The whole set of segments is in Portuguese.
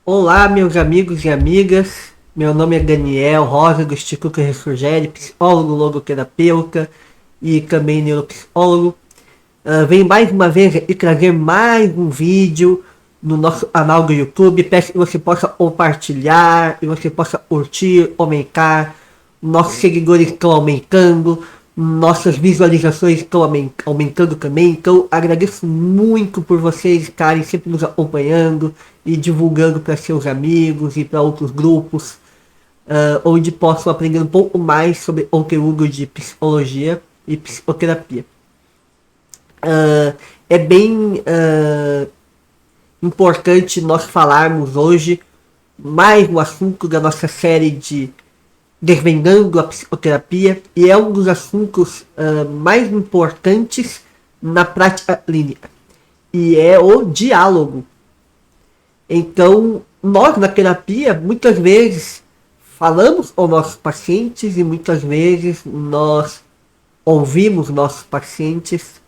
Olá, meus amigos e amigas. Meu nome é Daniel Rosa, do Instituto Ressurgere, psicólogo, logoterapeuta e também neuropsicólogo. Venho mais uma vez aqui trazer mais um vídeo no nosso canal do YouTube. Peço que você possa compartilhar e você possa curtir, comentar. Nossos seguidores estão aumentando, nossas visualizações estão aumentando também. Então agradeço muito por vocês estarem sempre nos acompanhando e divulgando para seus amigos e para outros grupos, onde possam aprender um pouco mais sobre conteúdo de psicologia e psicoterapia. É bem importante nós falarmos hoje mais um assunto da nossa série de Desvendando a Psicoterapia, e é um dos assuntos mais importantes na prática clínica, e é o diálogo. Então, nós na terapia, muitas vezes, falamos com nossos pacientes e muitas vezes nós ouvimos nossos pacientes,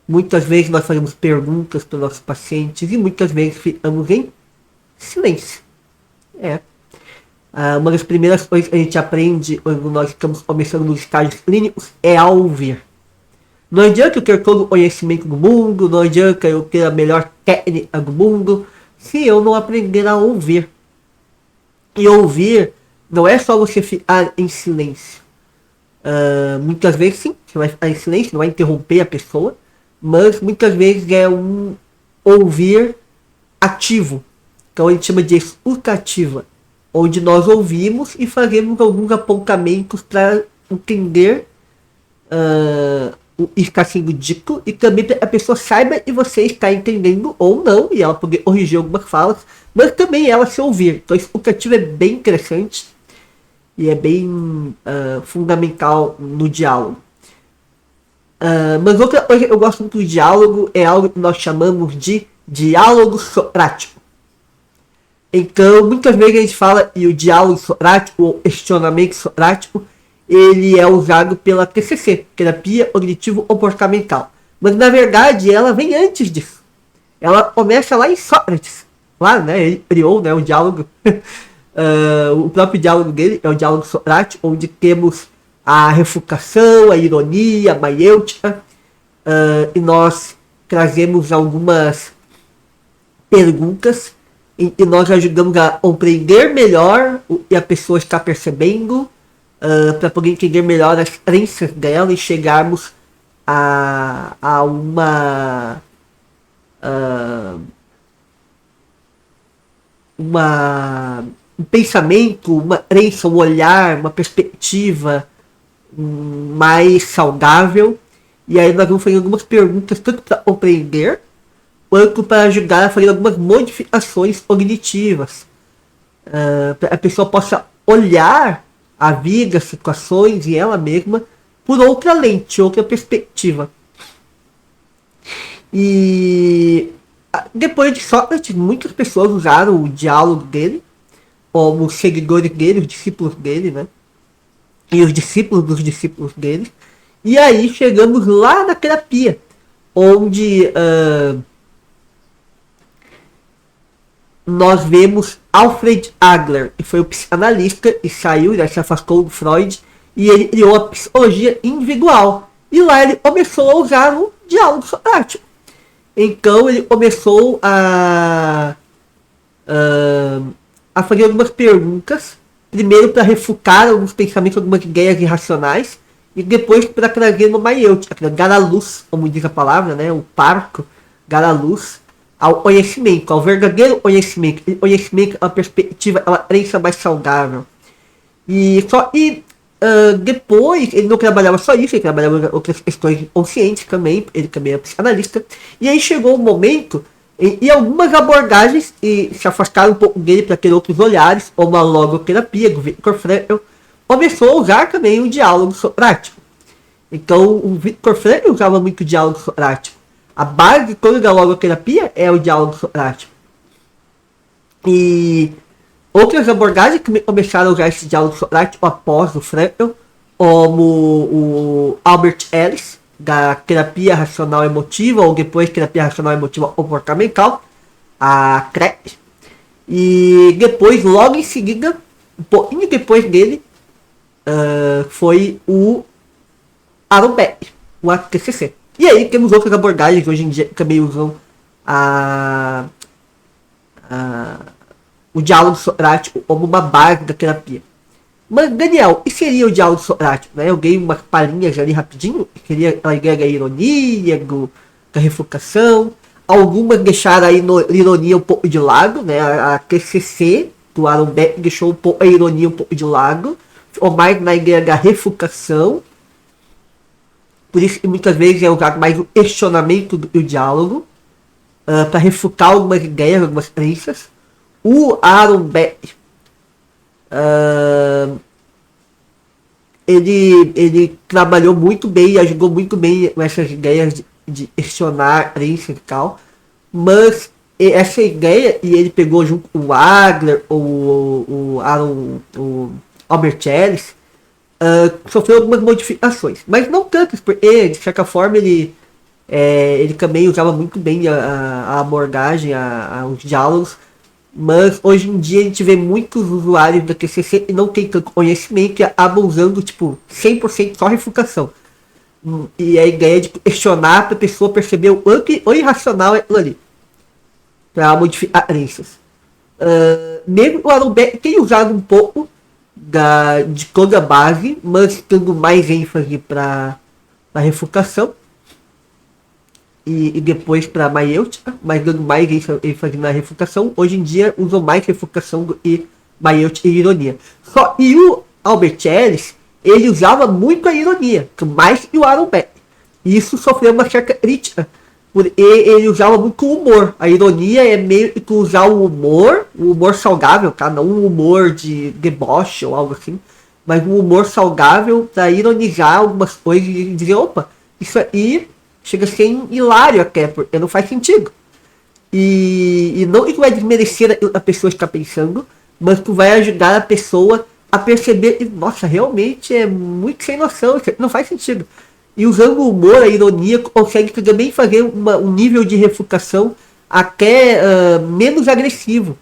muitas vezes nós fazemos perguntas para os nossos pacientes e muitas vezes ficamos em silêncio. Uma das primeiras coisas que a gente aprende quando nós estamos começando nos estágios clínicos é a ouvir. Não adianta eu ter todo o conhecimento do mundo, não adianta eu ter a melhor técnica do mundo, se eu não aprender a ouvir. E ouvir não é só você ficar em silêncio. Muitas vezes sim, você vai ficar em silêncio, não vai interromper a pessoa, mas muitas vezes é um ouvir ativo. Então a gente chama de escuta ativa, onde nós ouvimos e fazemos alguns apontamentos para entender o que está sendo dito e também a pessoa saiba e você está entendendo ou não, e ela poder corrigir algumas falas, mas também ela se ouvir. Então a escuta ativa é bem interessante e é bem fundamental no diálogo. Mas outra coisa que eu gosto muito do diálogo é algo que nós chamamos de diálogo socrático. Então, muitas vezes a gente fala que o diálogo socrático, ou questionamento socrático, ele é usado pela TCC, Terapia Cognitivo-Comportamental. Mas, na verdade, ela vem antes disso. Ela começa lá em Sócrates. Lá, né, ele criou, né, o diálogo. O próprio diálogo dele é o diálogo socrático, onde temos a refutação, a ironia, a maiêutica. E nós trazemos algumas perguntas e nós ajudamos a compreender melhor o que a pessoa está percebendo, para poder entender melhor as crenças dela e chegarmos a um pensamento, uma crença, um olhar, uma perspectiva mais saudável. E aí nós vamos fazer algumas perguntas tanto para compreender quanto para ajudar a fazer algumas modificações cognitivas, para a pessoa possa olhar a vida, as situações e ela mesma por outra lente, outra perspectiva. E depois de Sócrates, muitas pessoas usaram o diálogo dele como seguidores dele, os discípulos dele, né? E os discípulos dos discípulos dele. E aí chegamos lá na terapia, onde nós vemos Alfred Adler, que foi o psicanalista e saiu, já se afastou do Freud, e ele criou a psicologia individual. E lá ele começou a usar o diálogo socrático. Então ele começou a fazer algumas perguntas, primeiro para refutar alguns pensamentos, algumas ideias irracionais, e depois para trazer uma maiêutica, dar a luz, como diz a palavra, né, o parco, dar a luz ao conhecimento, ao verdadeiro conhecimento. O conhecimento é uma perspectiva, é uma crença mais saudável. E depois, ele não trabalhava só isso, ele trabalhava outras questões conscientes também, ele também é psicanalista. E aí chegou um momento em algumas abordagens e se afastaram um pouco dele para ter outros olhares, como a logoterapia do Viktor Frankl, começou a usar também o diálogo socrático. Então o Viktor Frankl usava muito o diálogo socrático. A base de toda a logoterapia é o diálogo socrático. E outras abordagens que começaram a usar esse diálogo socrático após o Frankl, como o Albert Ellis, da terapia racional emotiva, ou depois terapia racional emotiva comportamental, a CREP. E depois, logo em seguida, um pouquinho depois dele, foi o Aaron Beck, o ATCC. E aí temos outras abordagens hoje em dia que também usam a o diálogo socrático como uma base da terapia. Mas, Daniel, e seria o diálogo socrático? Né? Eu dei umas palhinhas ali rapidinho, seria a ideia da ironia, da refutação. Algumas deixaram a ironia um pouco de lado, né? A TCC do Aaron Beck deixou um pouco a ironia um pouco de lado, ou mais na ideia da refutação. Por isso que muitas vezes é usado mais o questionamento do que o diálogo, para refutar algumas ideias, algumas crenças. O Aaron Beck, ele trabalhou muito bem e ajudou muito bem nessas ideias de questionar crenças e tal. Mas essa ideia, e ele pegou junto com o Wagner, o Albert Ellis, sofreu algumas modificações, mas não tantas, porque de certa forma ele também usava muito bem a abordagem, os diálogos, mas hoje em dia a gente vê muitos usuários da TCC que não tem tanto conhecimento e acabam usando tipo 100% só refutação. E a ideia de questionar para a pessoa perceber o irracional é aquilo ali, para modificar crenças. Mesmo o Aaron Beck tem usado um pouco de toda a base, mas dando mais ênfase para a refutação e depois para maiêutica, mas dando mais ênfase na refutação. Hoje em dia usam mais refutação do que maiêutica e ironia. Só e o Albert Ellis, ele usava muito a ironia, mais que o Aaron Beck. E isso sofreu uma certa crítica, porque ele usava muito o humor. A ironia é meio que usar o humor saudável, tá? Não um humor de deboche ou algo assim, mas um humor saudável para ironizar algumas coisas e dizer, opa, isso aí chega a ser hilário até, porque não faz sentido. E não que tu vai desmerecer a pessoa está pensando, mas tu vai ajudar a pessoa a perceber que, nossa, realmente é muito sem noção, isso não faz sentido. E usando o humor, a ironia, consegue também fazer um nível de refutação até menos agressivo.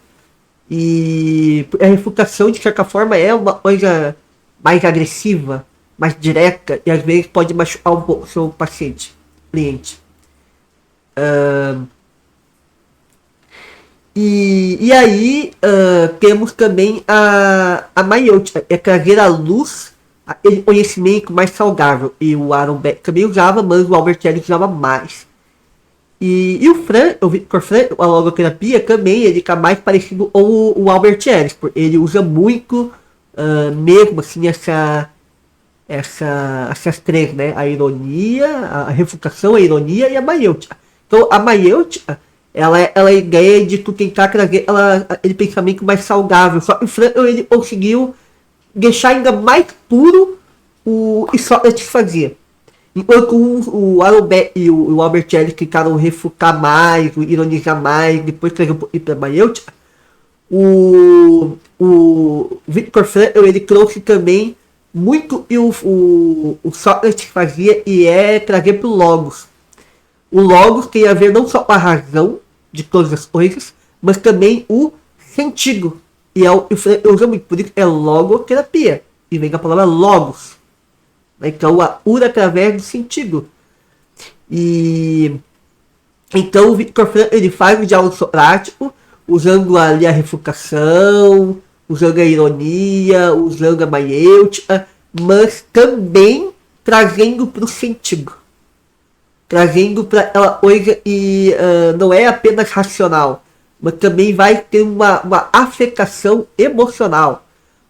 E a refutação, de certa forma, é uma coisa mais agressiva, mais direta, e às vezes pode machucar um pouco o seu paciente, cliente. E aí temos também a maiêutica, é trazer à luz aquele conhecimento mais saudável. E o Aaron Beck também usava, mas o Albert Ellis usava mais. E o Victor Frankl, a logoterapia, também ele está mais parecido com o Albert Ellis, porque ele usa muito mesmo assim essas três, né? A ironia, a refutação, a ironia e a maiêutica. Então a maiêutica, ela é a ideia de tu tentar trazer aquele pensamento mais saudável. Só que o Frankl, ele conseguiu deixar ainda mais puro o que Sócrates fazia. Enquanto o Aaron Beck e o Albert Ellis tentaram refutar mais, ironizar mais, depois trazer um pouquinho para a maiêutica, o Victor Frankl, ele trouxe também muito que o Sócrates fazia, e é trazer para o Logos. O Logos tem a ver não só com a razão de todas as coisas, mas também o sentido. E eu uso muito, por isso é logoterapia. E vem da palavra logos. Então a cura através do sentido. E então o Victor Frankl, ele faz o diálogo socrático, usando ali a refutação, usando a ironia, usando a maiêutica, mas também trazendo para o sentido. Trazendo para aquela coisa e não é apenas racional, mas também vai ter uma afetação emocional,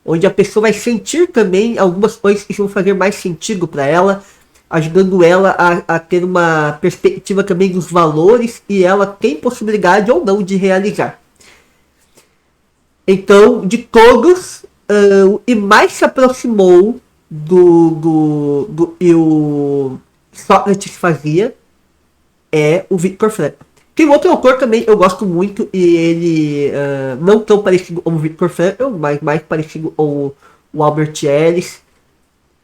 onde a pessoa vai sentir também algumas coisas que vão fazer mais sentido para ela, ajudando ela a ter uma perspectiva também dos valores e ela tem possibilidade ou não de realizar. Então, de todos, o que mais se aproximou do que o Sócrates fazia é o Victor Frankl. Tem outro autor também eu gosto muito, e ele não tão parecido com o Victor Frankl, mas mais parecido com o Albert Ellis,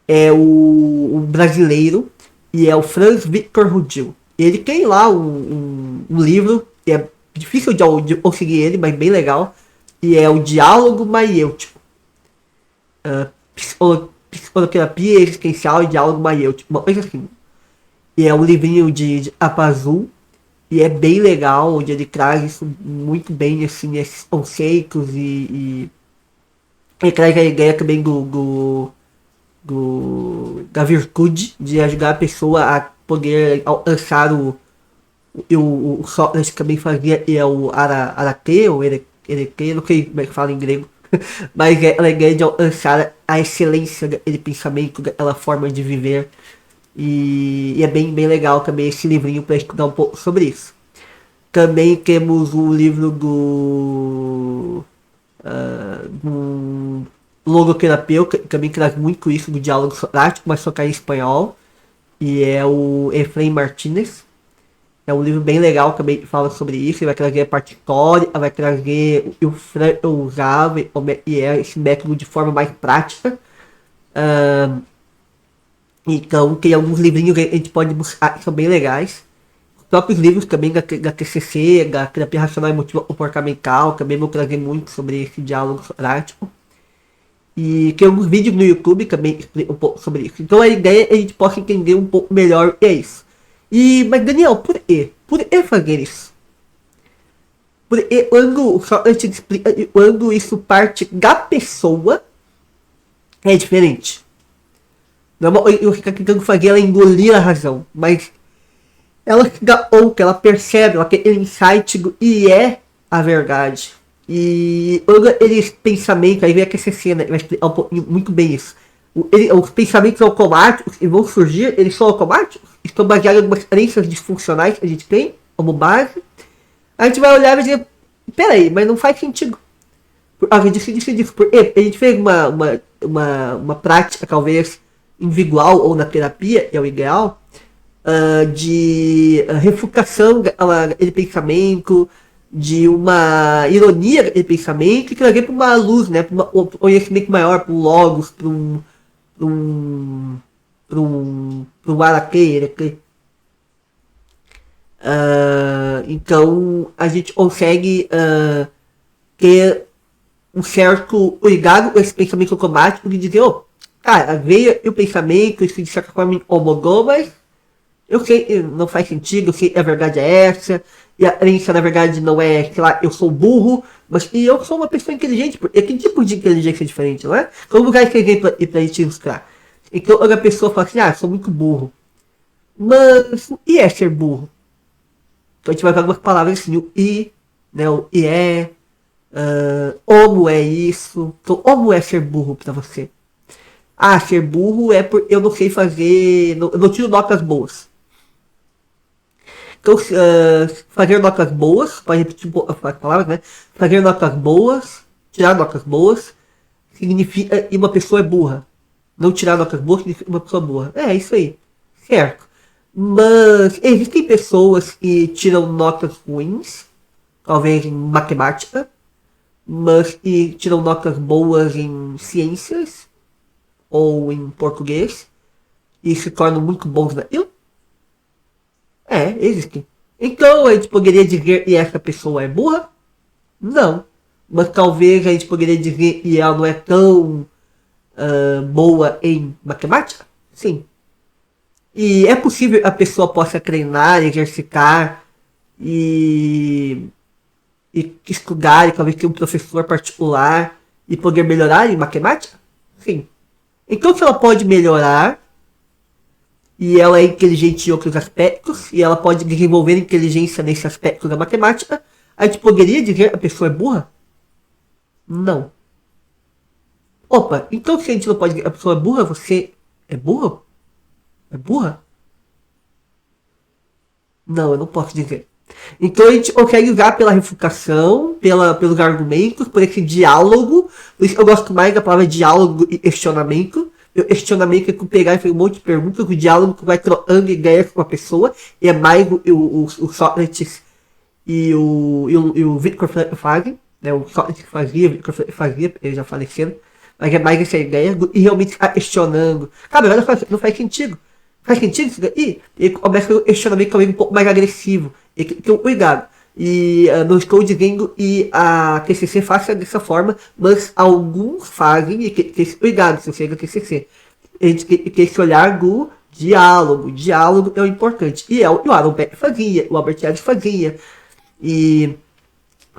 é o brasileiro, e é o Franz Victor Rudil. Ele tem lá um livro, que é difícil de conseguir ele, mas bem legal, e é o diálogo maiêutico. Psicoterapia existencial e diálogo maiêutico, uma coisa assim. E é um livrinho de Apazul, e é bem legal, onde ele traz isso muito bem, assim, esses conceitos e ele traz a ideia também da virtude de ajudar a pessoa a poder alcançar o Sócrates também fazia, e é o Arate, ou Erete, não sei como é que fala em grego, mas é a ideia de alcançar a excelência daquele pensamento, daquela forma de viver. E é bem legal também esse livrinho para estudar um pouco sobre isso. Também temos o livro do logoterapeuta, que também traz muito isso do diálogo socrático, mas só que é em espanhol. E é o Efraim Martínez. É um livro bem legal, também fala sobre isso. Ele vai trazer a parte histórica, vai trazer o Frank usava e é esse método de forma mais prática. Então tem alguns livrinhos que a gente pode buscar que são bem legais. Os próprios livros também da TCC, da terapia racional emotiva comportamental, também vão trazer muito sobre esse diálogo socrático. E tem alguns vídeos no YouTube também que explicam um pouco sobre isso. Então a ideia é que a gente possa entender um pouco melhor o que é isso. Mas Daniel, por quê? Por que fazer isso? Porque quando isso parte da pessoa, é diferente. Não é eu ficar tentando fazer ela engolir a razão, mas ela se dá conta, ela percebe, ela tem aquele insight e é a verdade. E eles pensamentos, aí vem aqui essa cena, vai explicar um pouquinho muito bem isso. Os pensamentos automáticos que vão surgir, eles são automáticos, estão baseados em algumas crenças disfuncionais que a gente tem como base. A gente vai olhar e dizer, peraí, mas não faz sentido. A gente disso. Porque a gente fez uma prática, talvez, individual ou na terapia, é o ideal, de refutação daquele pensamento, de uma ironia daquele pensamento, e trazer para uma luz, né, para um conhecimento maior, para um logos, para um araqueira. Então a gente consegue ter um certo cuidado com esse pensamento automático de dizer, cara, veio o pensamento, isso de certa forma me incomodou, mas eu sei, não faz sentido, eu sei que a verdade é essa, e a crença na verdade não é, sei lá, eu sou burro, mas e eu sou uma pessoa inteligente, porque que tipo de inteligência é diferente, não é? Então vou usar esse exemplo aí pra gente ilustrar. Então a pessoa fala assim, eu sou muito burro. Mas e é ser burro? Então a gente vai usar algumas palavras assim, o i, né, o i é, como é isso, então como é ser burro pra você? Ser burro é porque eu não sei fazer, eu não tiro notas boas. Então, fazer notas boas, pode repetir um pouco as palavras, né? Fazer notas boas, tirar notas boas, significa que uma pessoa é burra. Não tirar notas boas significa uma pessoa burra. É isso aí, certo. Mas existem pessoas que tiram notas ruins, talvez em matemática, mas que tiram notas boas em ciências ou em português e se tornam muito bons naquilo. Existe. Então a gente poderia dizer que essa pessoa é burra? Não. Mas talvez a gente poderia dizer que ela não é tão boa em matemática? Sim. E é possível que a pessoa possa treinar, exercitar e estudar e talvez ter um professor particular e poder melhorar em matemática? Sim. Então se ela pode melhorar e ela é inteligente em outros aspectos, e ela pode desenvolver inteligência nesse aspecto da matemática, a gente poderia dizer que a pessoa é burra? Não. Opa, então se a gente não pode dizer que a pessoa é burra, você é burro? É burra? Não, eu não posso dizer. Então a gente consegue usar pela refutação, pelos argumentos, por esse diálogo. Por isso eu gosto mais da palavra diálogo e questionamento. O questionamento é tu pegar e fazer um monte de perguntas, o diálogo tu vai trocando ideias com a pessoa, e é mais o Sócrates e o Victor fazem, né? O Sócrates fazia, o Victor fazia, ele já faleceram, mas é mais essa ideia, e realmente ficar questionando. Cara, não faz sentido. Faz sentido isso daí? E começa o questionamento talvez um pouco mais agressivo. E tem um cuidado. E não estou dizendo que a TCC faça dessa forma, mas alguns fazem, e que cuidado se você é da TCC. A gente tem esse olhar do diálogo. Diálogo é o importante. E o Aaron Beck fazia, o Albert Ellis fazia. E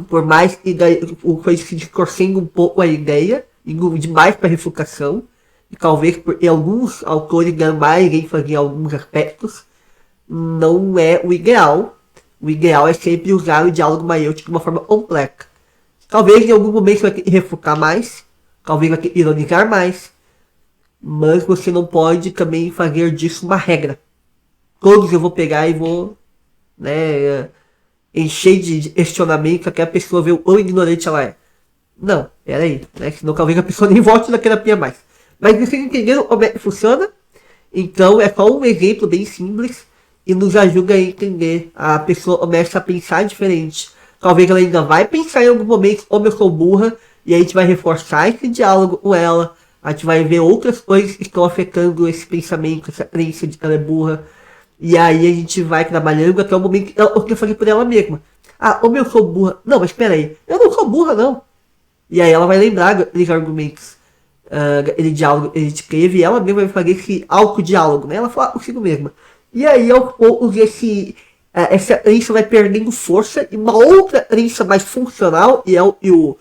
por mais que o coisa se distorcendo um pouco a ideia, indo demais para refutação, e talvez porque alguns autores dão mais ênfase em alguns aspectos, não é o ideal. O ideal é sempre usar o diálogo maiêutico de uma forma completa. Talvez em algum momento você vai ter que refutar mais, talvez vai ter que ironizar mais, mas você não pode também fazer disso uma regra. Todos eu vou pegar e vou, né, encher de questionamento até a pessoa ver o quão ignorante ela é. Não, peraí, né, senão talvez a pessoa nem volte na terapia mais. Mas vocês entenderam como é que funciona? Então é só um exemplo bem simples e nos ajuda a entender. A pessoa começa a pensar diferente. Talvez ela ainda vai pensar em algum momento como eu sou burra, e a gente vai reforçar esse diálogo com ela. A gente vai ver outras coisas que estão afetando esse pensamento, essa crença de que ela é burra. E aí a gente vai trabalhando até o momento que ela consegue fazer por ela mesma. Ah, como eu sou burra. Não, mas peraí, eu não sou burra não. E aí ela vai lembrar dos argumentos, aquele diálogo que a gente teve, e ela mesma vai fazer esse autodiálogo, né? Ela fala consigo mesma. E aí aos poucos essa crença vai perdendo força, e uma outra crença mais funcional, e o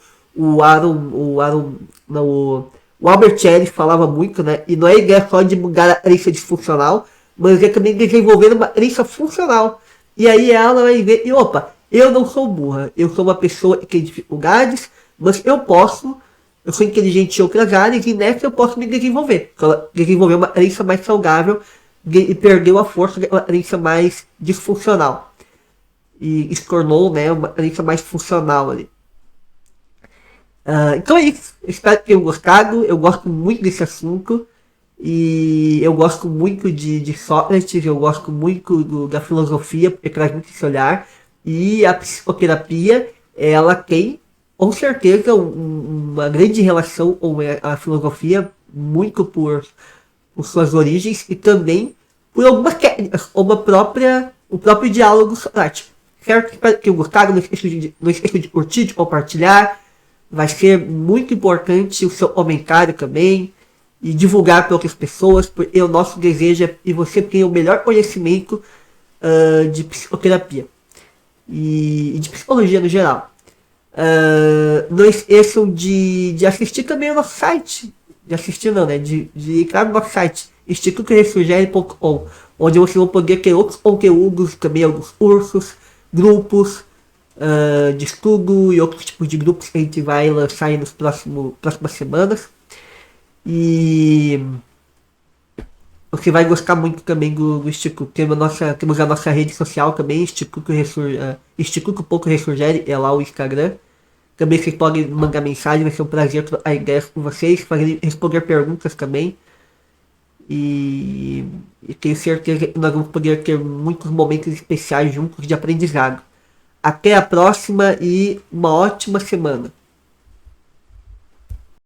Albert Ellis falava muito, né? E não é ideia só de mudar a crença disfuncional, mas é também desenvolver uma crença funcional. E aí ela vai ver, e opa, eu não sou burra, eu sou uma pessoa que tem dificuldades, mas eu sou inteligente em outras áreas, e nessa eu posso me desenvolver. Então, desenvolver uma crença mais saudável e perdeu a força de uma crença mais disfuncional. E se tornou, né, uma crença mais funcional ali. Então é isso. Espero que tenham gostado. Eu gosto muito desse assunto. E eu gosto muito de Sócrates, eu gosto muito da filosofia, porque traz muito esse olhar. E a psicoterapia, ela tem, com certeza, uma grande relação com a filosofia, muito por suas origens e também por algumas técnicas, como o próprio diálogo socrático. Certo? Espero que tenham gostado. Não esqueça de curtir, de compartilhar. Vai ser muito importante o seu comentário também. E divulgar para outras pessoas, porque o nosso desejo é que você tenha o melhor conhecimento de psicoterapia e de psicologia no geral. Não esqueçam de assistir também o nosso site. De assistir não, né? De entrar no nosso site, institutoressurgere.com, onde vocês vão poder ter outros conteúdos, também alguns cursos, grupos de estudo e outros tipos de grupos que a gente vai lançar aí nas próximas semanas. E você vai gostar muito também do Instituto. Temos a nossa rede social também, Instituto Pouco Ressurgere, é lá o Instagram. Também vocês podem mandar mensagem, vai ser um prazer trocar ideias com vocês, responder perguntas também. E tenho certeza que nós vamos poder ter muitos momentos especiais juntos de aprendizado. Até a próxima e uma ótima semana.